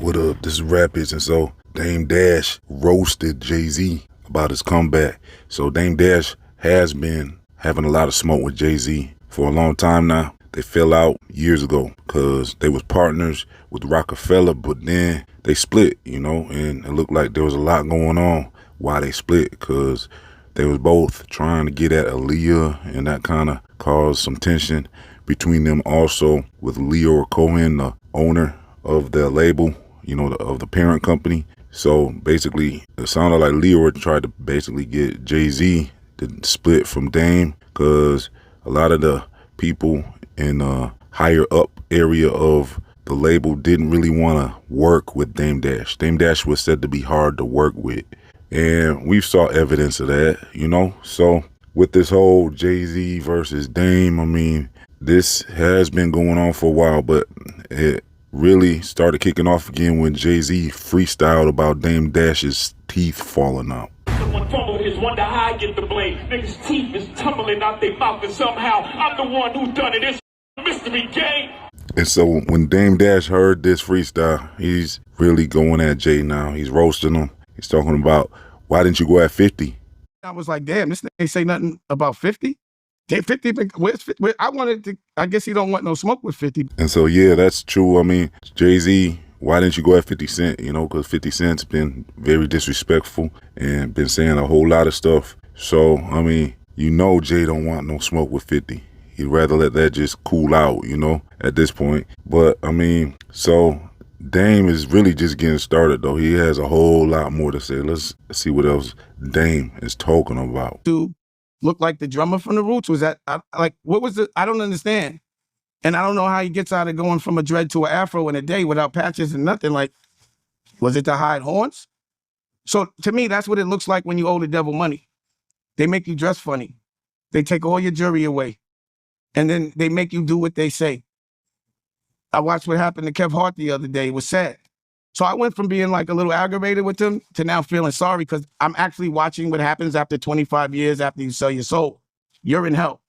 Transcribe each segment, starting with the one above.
What up? This is Rapids, and so Dame Dash roasted Jay-Z about his comeback. So Dame Dash has been having a lot of smoke with Jay-Z for a long time now. They fell out years ago because they was partners with Rockefeller, but then they split, and it looked like there was a lot going on why they split, because they was both trying to get at Aaliyah, and that kind of caused some tension between them. Also with Leo Cohen, the owner of the label, of the parent company. So basically, it sounded like Leo tried to basically get Jay-Z to split from Dame, because a lot of the people in the higher up area of the label didn't really want to work with Dame Dash. Dame Dash was said to be hard to work with, and we saw evidence of that, So with this whole Jay-Z versus Dame, this has been going on for a while, but it really started kicking off again when Jay-Z freestyled about Dame Dash's teeth falling out. Someone fumble his wonder how I get the blame. Niggas' teeth is tumbling out their mouth, and somehow I'm the one who done it. It's mystery game. And so when Dame Dash heard this freestyle, he's really going at Jay now. He's roasting him. He's talking about, why didn't you go at 50? I was like, damn, this nigga ain't say nothing about 50. 50, where's 50? I guess he don't want no smoke with 50. And so, yeah, that's true. Jay-Z, why didn't you go at 50 Cent? Because 50 Cent's been very disrespectful and been saying a whole lot of stuff. So, Jay don't want no smoke with 50. He'd rather let that just cool out, at this point. But, so Dame is really just getting started, though. He has a whole lot more to say. Let's see what else Dame is talking about. To look like the drummer from the Roots? Was that, what was it? I don't understand. And I don't know how he gets out of going from a dread to an afro in a day without patches and nothing. Like, was it to hide horns? So to me, that's what it looks like when you owe the devil money. They make you dress funny. They take all your jewelry away. And then they make you do what they say. I watched what happened to Kev Hart the other day. It was sad. So I went from being like a little aggravated with him to now feeling sorry, because I'm actually watching what happens after 25 years after you sell your soul. You're in hell.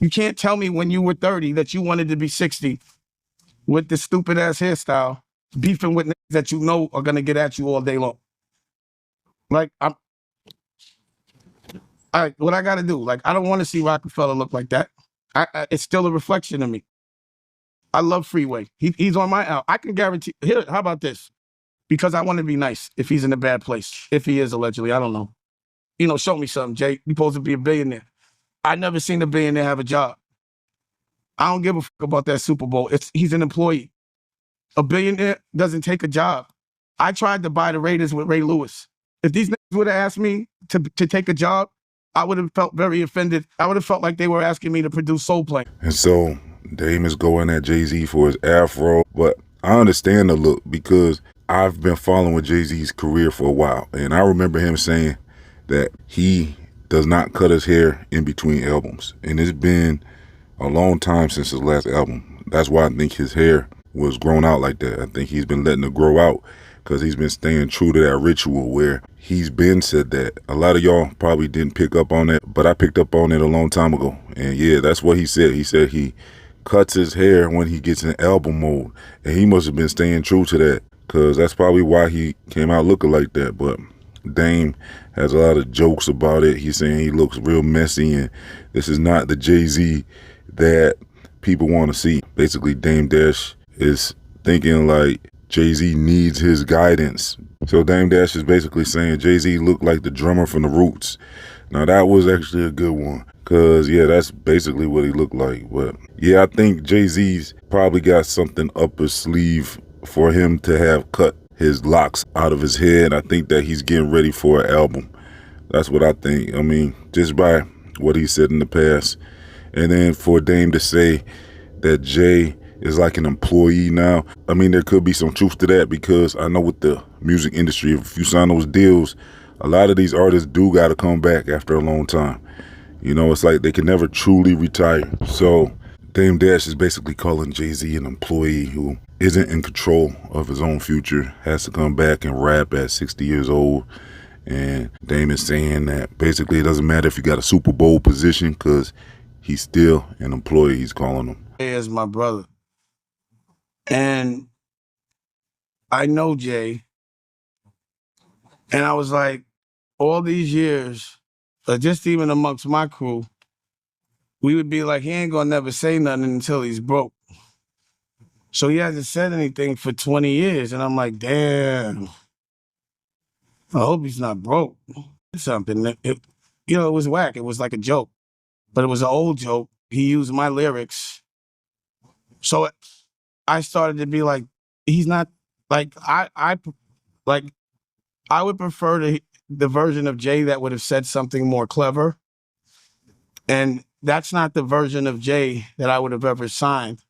You can't tell me when you were 30 that you wanted to be 60 with this stupid ass hairstyle, beefing with niggas that you know are gonna get at you all day long. Like, all right, what I gotta do? Like, I don't want to see Rockefeller look like that. It's still a reflection of me. I love Freeway. He's on my album. I can guarantee. Here, how about this? Because I want to be nice if he's in a bad place. If he is allegedly, I don't know. Show me something, Jay. You're supposed to be a billionaire. I never seen a billionaire have a job. I don't give a fuck about that Super Bowl. He's an employee. A billionaire doesn't take a job. I tried to buy the Raiders with Ray Lewis. If these niggas would have asked me to take a job, I would have felt very offended. I would have felt like they were asking me to produce Soul Plane. And so Dame is going at Jay-Z for his afro, but I understand the look because I've been following Jay-Z's career for a while, and I remember him saying that he does not cut his hair in between albums, and it's been a long time since his last album. That's why I think his hair was grown out like that. I think he's been letting it grow out because he's been staying true to that ritual where he's been said that. A lot of y'all probably didn't pick up on that, but I picked up on it a long time ago, and yeah, that's what he said. He said he cuts his hair when he gets in album mode, and he must have been staying true to that, because that's probably why he came out looking like that. But Dame has a lot of jokes about it. He's saying he looks real messy, and this is not the Jay-Z that people want to see. Basically, Dame Dash is thinking like Jay-Z needs his guidance. So Dame Dash is basically saying Jay-Z looked like the drummer from the Roots. Now that was actually a good one, because yeah, that's basically what he looked like. But yeah, I think Jay-Z's probably got something up his sleeve for him to have cut his locks out of his head. I think that he's getting ready for an album. That's what I think. Just by what he said in the past. And then for Dame to say that Jay is like an employee now, there could be some truth to that, because I know with the music industry, if you sign those deals, a lot of these artists do got to come back after a long time. It's like they can never truly retire. So Dame Dash is basically calling Jay-Z an employee who isn't in control of his own future, has to come back and rap at 60 years old. And Dame is saying that basically it doesn't matter if you got a Super Bowl position, because he's still an employee, he's calling him. As my brother. And I know Jay, and I was like, all these years, just even amongst my crew, we would be like, he ain't gonna never say nothing until he's broke. So he hasn't said anything for 20 years. And I'm like, damn, I hope he's not broke. Something. It was whack. It was like a joke, but it was an old joke. He used my lyrics. So I started to be like, he's not like, I would prefer the version of Jay that would have said something more clever. And that's not the version of Jay that I would have ever signed.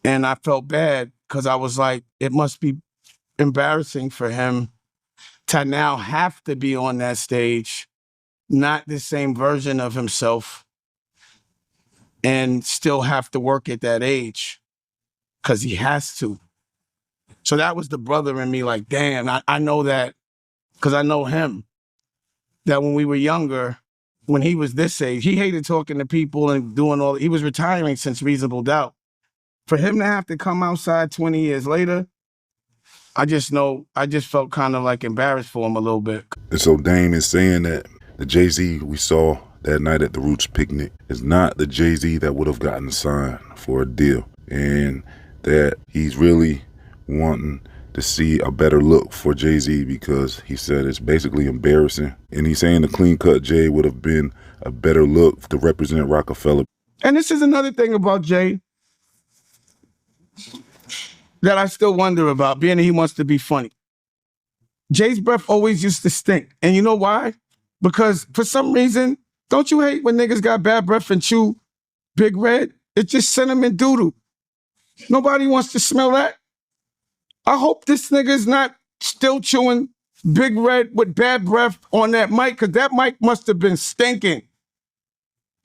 And I felt bad because I was like, it must be embarrassing for him to now have to be on that stage, not the same version of himself, and still have to work at that age because he has to. So that was the brother in me like, damn, I know that because I know him, that when we were younger, when he was this age, he hated talking to people and doing all, he was retiring since Reasonable Doubt. For him to have to come outside 20 years later, I just felt kind of like embarrassed for him a little bit. And so Dame is saying that the Jay-Z we saw that night at the Roots picnic is not the Jay-Z that would have gotten signed for a deal. And that he's really wanting to see a better look for Jay-Z because he said it's basically embarrassing. And he's saying the clean-cut Jay would have been a better look to represent Rockefeller. And this is another thing about Jay that I still wonder about, being that he wants to be funny. Jay's breath always used to stink. And you know why? Because for some reason, don't you hate when niggas got bad breath and chew Big Red? It's just cinnamon doodle. Nobody wants to smell that. I hope this nigga's not still chewing Big Red with bad breath on that mic, because that mic must have been stinking.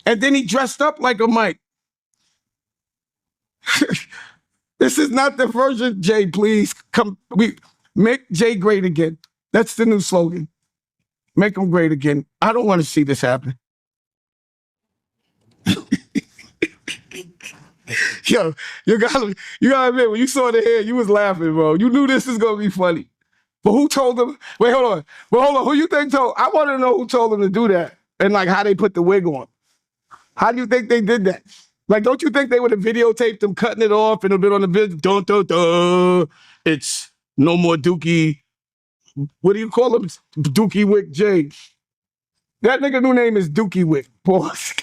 And then he dressed up like a mic. This is not the version, Jay, please. Make Jay great again. That's the new slogan. Make him great again. I don't want to see this happen. Yo, you gotta admit, when you saw the hair, you was laughing, bro. You knew this was gonna be funny. But who told him? Wait, hold on. But hold on, who you think told? I want to know who told him to do that and like how they put the wig on. How do you think they did that? Like, don't you think they would have videotaped him cutting it off and it'd been on the video? Dun, dun, dun. It's no more Dookie. What do you call him? Dookie Wick J. That nigga new name is Dookie Wick. Pause.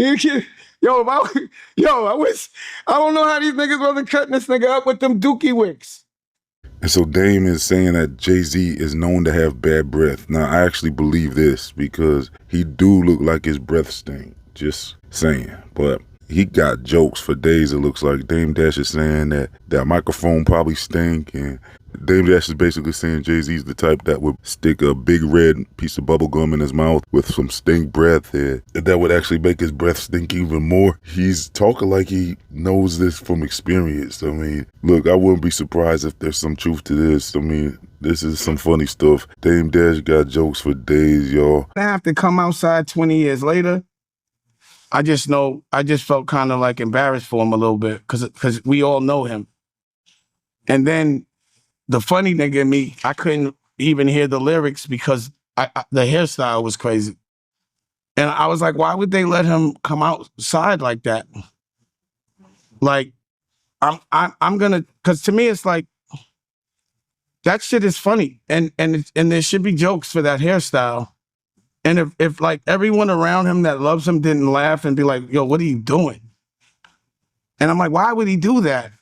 I don't know how these niggas wasn't cutting this nigga up with them Dookie Wicks. And so Dame is saying that Jay-Z is known to have bad breath. Now, I actually believe this because he do look like his breath stink. Just saying. But he got jokes for days, it looks like. Dame Dash is saying that that microphone probably stink, and Dame Dash is basically saying Jay-Z's the type that would stick a big red piece of bubble gum in his mouth with some stink breath, and that would actually make his breath stink even more. He's talking like he knows this from experience. I mean, look, I wouldn't be surprised if there's some truth to this. I mean, this is some funny stuff. Dame Dash got jokes for days, y'all. I have to come outside 20 years later. I just felt kind of like embarrassed for him a little bit because we all know him. And then the funny nigga in me, I couldn't even hear the lyrics because the hairstyle was crazy. And I was like, why would they let him come outside like that? Like, I'm gonna, because to me it's like, that shit is funny. And there should be jokes for that hairstyle. And if like everyone around him that loves him didn't laugh and be like, yo, what are you doing? And I'm like, why would he do that?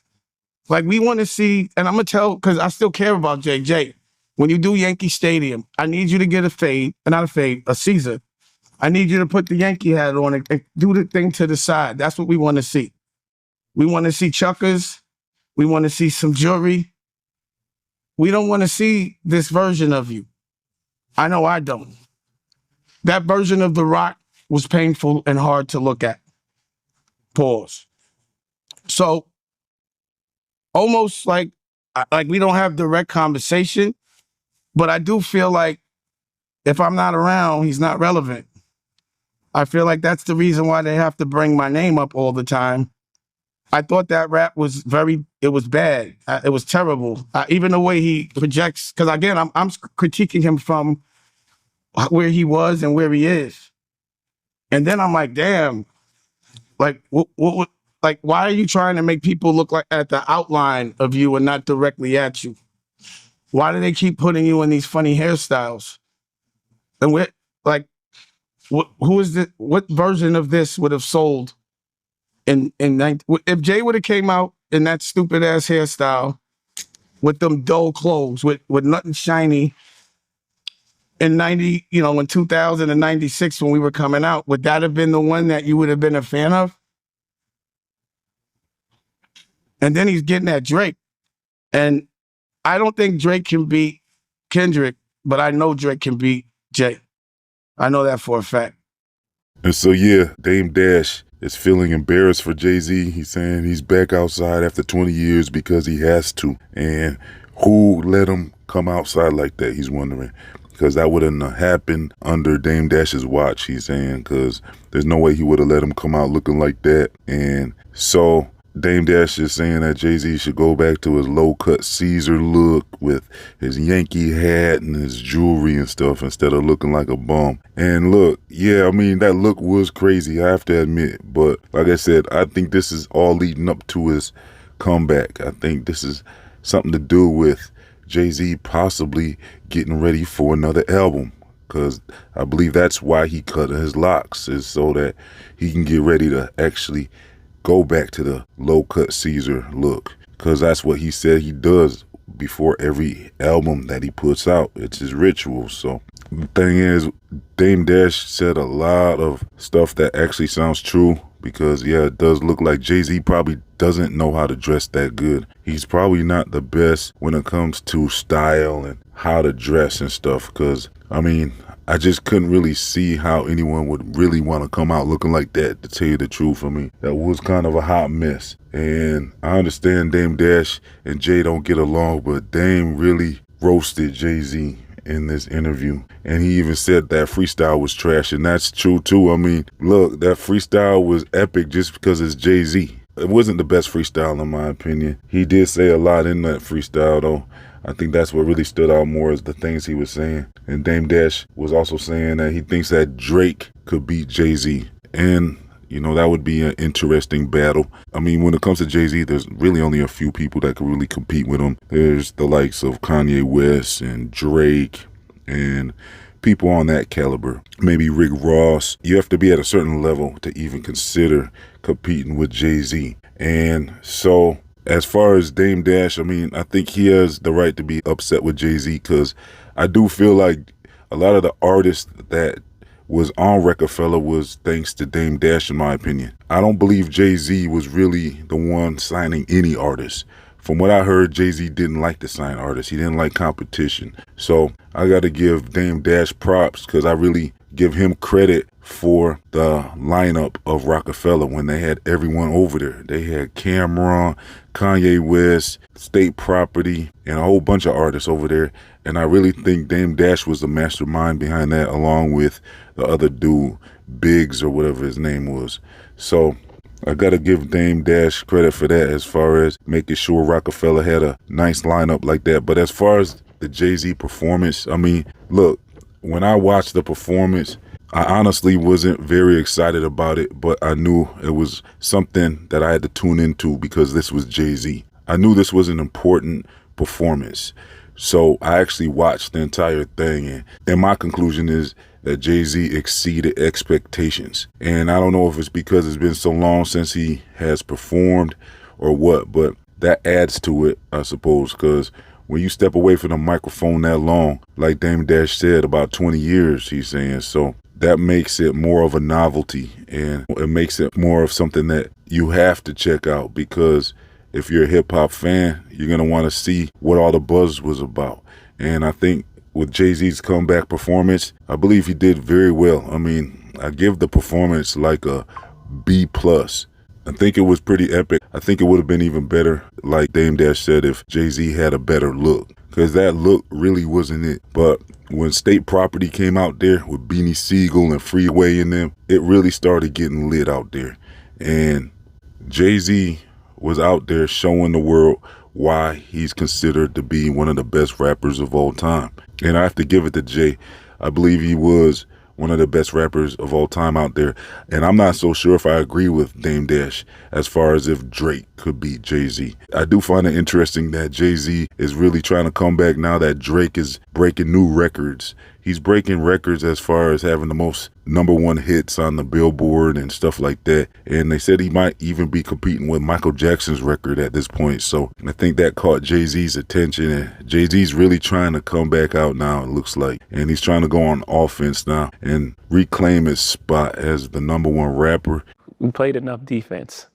Like, we want to see, and I'm going to tell, because I still care about JJ. When you do Yankee Stadium, I need you to get a Caesar. I need you to put the Yankee hat on and do the thing to the side. That's what we want to see. We want to see chuckers. We want to see some jewelry. We don't want to see this version of you. I know I don't. That version of The Rock was painful and hard to look at. Pause. So, almost like we don't have direct conversation, but I do feel like if I'm not around, he's not relevant. I feel like that's the reason why they have to bring my name up all the time, I thought that rap was it was bad. It was terrible. Even the way he projects, because again, I'm critiquing him from where he was and where he is. And then I'm like, damn, like, like, why are you trying to make people look like at the outline of you and not directly at you? Why do they keep putting you in these funny hairstyles? And like, who is this? What version of this would have sold if Jay would have came out in that stupid ass hairstyle with them dull clothes, with nothing shiny in 90, in 2096 when we were coming out, would that have been the one that you would have been a fan of? And then he's getting at Drake. And I don't think Drake can beat Kendrick, but I know Drake can beat Jay. I know that for a fact. And so, yeah, Dame Dash is feeling embarrassed for Jay-Z. He's saying he's back outside after 20 years because he has to. And who let him come outside like that, he's wondering. Because that wouldn't have happened under Dame Dash's watch, he's saying, because there's no way he would have let him come out looking like that. And so Dame Dash is saying that Jay-Z should go back to his low-cut Caesar look with his Yankee hat and his jewelry and stuff instead of looking like a bum. And look, yeah, I mean, that look was crazy, I have to admit. But like I said, I think this is all leading up to his comeback. I think this is something to do with Jay-Z possibly getting ready for another album. Because I believe that's why he cut his locks, is so that he can get ready to actually go back to the low-cut Caesar look, because that's what he said he does before every album that he puts out. It's his ritual. So the thing is, Dame Dash said a lot of stuff that actually sounds true, because yeah, it does look like Jay-Z probably doesn't know how to dress that good. He's probably not the best when it comes to style and how to dress and stuff, because I mean, I just couldn't really see how anyone would really want to come out looking like that, to tell you the truth. I mean, that was kind of a hot mess. And I understand Dame Dash and Jay don't get along, but Dame really roasted Jay-Z in this interview. And he even said that freestyle was trash, and that's true too. I mean, look, that freestyle was epic just because it's Jay-Z. It wasn't the best freestyle in my opinion. He did say a lot in that freestyle though. I think that's what really stood out more is the things he was saying. And Dame Dash was also saying that he thinks that Drake could beat Jay-Z. And, that would be an interesting battle. I mean, when it comes to Jay-Z, there's really only a few people that can really compete with him. There's the likes of Kanye West and Drake and people on that caliber. Maybe Rick Ross. You have to be at a certain level to even consider competing with Jay-Z. And so, as far as Dame Dash, I mean, I think he has the right to be upset with Jay-Z, because I do feel like a lot of the artists that was on Rockefeller was thanks to Dame Dash, in my opinion. I don't believe Jay-Z was really the one signing any artist. From what I heard, Jay-Z didn't like to sign artists. He didn't like competition. So I got to give Dame Dash props, because I really give him credit for the lineup of Rockefeller when they had everyone over there. They had Cameron, Kanye West, State Property, and a whole bunch of artists over there. And I really think Dame Dash was the mastermind behind that, along with the other dude, Biggs or whatever his name was. So I gotta give Dame Dash credit for that, as far as making sure Rockefeller had a nice lineup like that. But as far as the Jay-Z performance, I mean, look, when I watched the performance, I honestly wasn't very excited about it, but I knew it was something that I had to tune into, because this was Jay-Z. I knew this was an important performance. So I actually watched the entire thing, and my conclusion is that Jay-Z exceeded expectations. And I don't know if it's because it's been so long since he has performed or what, but that adds to it, I suppose, because when you step away from the microphone that long, like Dame Dash said, about 20 years, he's saying, so that makes it more of a novelty, and it makes it more of something that you have to check out, because if you're a hip-hop fan, you're going to want to see what all the buzz was about. And I think with Jay-Z's comeback performance, I believe he did very well. I mean, I give the performance like a B+. I think it was pretty epic. I think it would have been even better, like Dame Dash said, if Jay-Z had a better look, because that look really wasn't it. But when State Property came out there with Beanie Siegel and Freeway in them, it really started getting lit out there. And Jay-Z was out there showing the world why he's considered to be one of the best rappers of all time. And I have to give it to Jay. I believe he was one of the best rappers of all time out there. And I'm not so sure if I agree with Dame Dash as far as if Drake could beat Jay-Z. I do find it interesting that Jay-Z is really trying to come back now that Drake is breaking new records. He's breaking records as far as having the most #1 hits on the Billboard and stuff like that. And they said he might even be competing with Michael Jackson's record at this point. So I think that caught Jay-Z's attention. And Jay-Z's really trying to come back out now, it looks like. And he's trying to go on offense now and reclaim his spot as the #1 rapper. We played enough defense.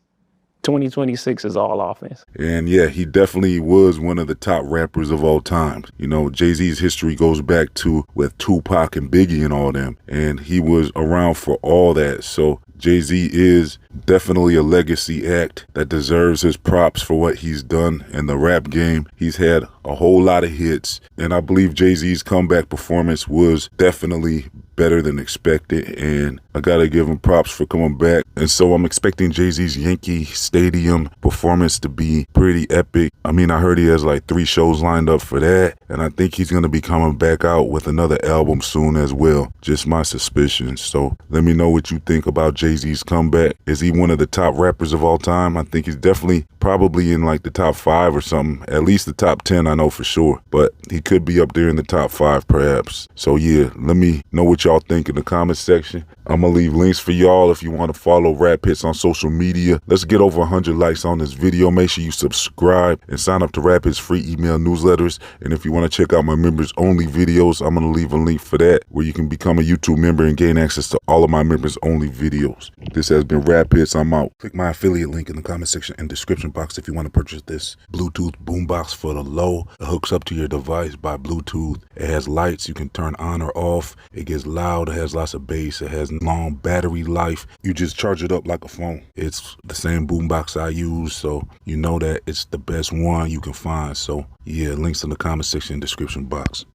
2026 is all offense. And yeah, he definitely was one of the top rappers of all time. You know, Jay-Z's history goes back to with Tupac and Biggie and all them. And he was around for all that. So Jay-Z is definitely a legacy act that deserves his props for what he's done in the rap game. He's had a whole lot of hits. And I believe Jay-Z's comeback performance was definitely better than expected, and I gotta give him props for coming back. And so I'm expecting Jay-Z's Yankee Stadium performance to be pretty epic. I mean, I heard he has like 3 shows lined up for that, and I think he's gonna be coming back out with another album soon as well. Just my suspicions. So let me know what you think about Jay-Z's comeback. Is he one of the top rappers of all time? I think he's definitely probably in like the top 5 or something. At least the top 10, I know for sure, but he could be up there in the top 5 perhaps. So yeah, let me know what y'all think in the comment section. I'm gonna leave links for y'all if you want to follow Rap Hits on social media. Let's get over 100 likes on this video. Make sure you subscribe and sign up to Rap Hits free email newsletters. And if you want to check out my members only videos, I'm gonna leave a link for that where you can become a YouTube member and gain access to all of my members only videos. This has been Rap Hits. I'm out. Click my affiliate link in the comment section and description box if you want to purchase this Bluetooth boombox for the low. It hooks up to your device by Bluetooth. It has lights you can turn on or off. It gets loud. It has lots of bass. It has long battery life. You just charge it up like a phone. It's the same boombox I use, so you know that it's the best one you can find. So yeah, links in the comment section and description box.